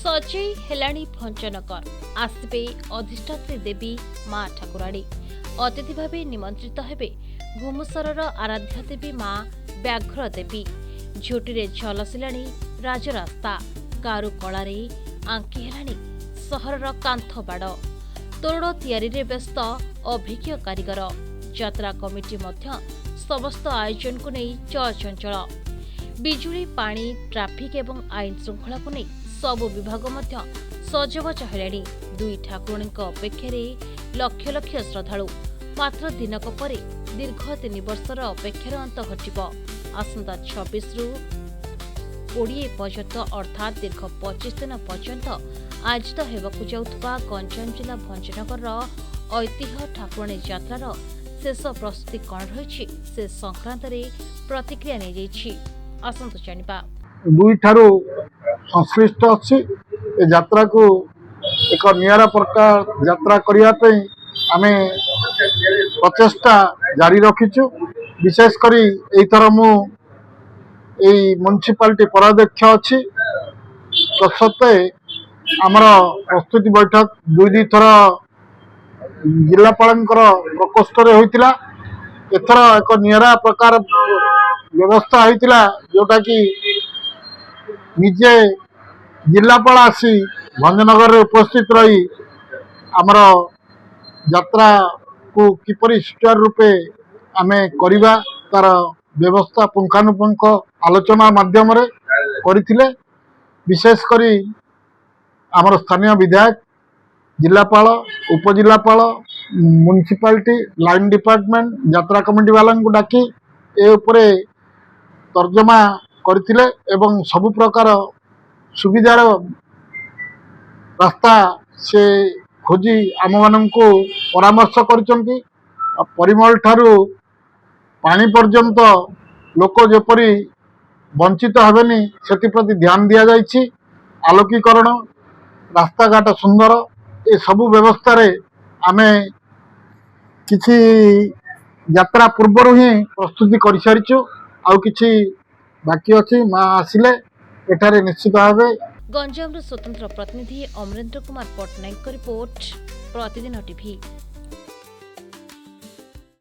सजई हेलाणी भंजनगर आसबे अधिष्ठात्री देवी माँ ठाकुराणी अतिथि भावे निमंत्रित हेबे घुमुसरर आराध्य देवी माँ व्याघ्र देवी झोटी झलसिलाणी राजरास्ता कारु कलारे आंकी हेलाणी सहरर कांथ बाड़ तोरण तैयारी व्यस्त अभिज्ञ कारीगर यात्रा कमिटी मध्य समस्त आयोजन को नहीं चंचल बिजुली पानी ट्राफिक एवं आईन श्रृंखला को नहीं सबु विभाग मध्य सजबज हेलाणी दुई ठाकुराणी अपेक्षार लक्ष लक्ष श्रद्धालु मात्र दिनक परे दीर्घ 3 वर्षर अपेक्षार अंत घटिब आसंता 26 रु 20 पर्यंत अर्थात दीर्घ 25 दिन पर्यंत आयोजित हेबाकु जाउथबा गंजाम जिला भंजनगर ऐतिह्य ठाकुराणी यात्रार शेष प्रस्तुति कौन रही से संक्रांत प्रतिक्रिया नहीं जाइछि आसंतु जानिबा दुई ठारू संश्लिष्ट अच्छी यात्रा को एक निरा प्रकार यात्रा करने आम प्रचेषा जारी रखीचु विशेषकर यथर मु म्युनिसिपालिटी पराध्यक्ष अच्छी तत्सत्वे आमर प्रस्तुति बैठक दुई थर जिलापाल प्रकोष्ठ होता एथर एक निरा प्रकार व्यवस्था होता जोटा कि निजे जिलापाल आसी भंजनगर उपस्थित रही आमर यात्रा को किपरि सुचारू रूपे आमे करिबा तार व्यवस्था पुंखानुपुंख आलोचना माध्यम रे करिथिले विशेष करी आमर स्थानीय विधायक जिलापाल उपजिलापाल म्युनिसिपालिटी लाइन डिपार्टमेंट यात्रा कमिटी वाला को डाकी ए उपरे तर्जमा करथिले एवं सबु प्रकार सुविधार रास्ता से खोजी आम मान को परामर्श करचंती परिमल ठारू पानी पर्यंत लोक जेपरी वंचित हेबेनी सेति प्रति ध्यान दिया जाइछि आलोकीकरण रास्ता घाट सुंदर ए सबु व्यवस्था रे आमे किछि यात्रा पूर्व ही प्रस्तुति कर सारिछु आउ किछि बाकी अच्छी माँ आसिले एठारे निश्चित भावे गंजाम स्वतंत्र प्रतिनिधि अमरेंद्र कुमार पट्टनायक रिपोर्ट प्रतिदिन टीवी।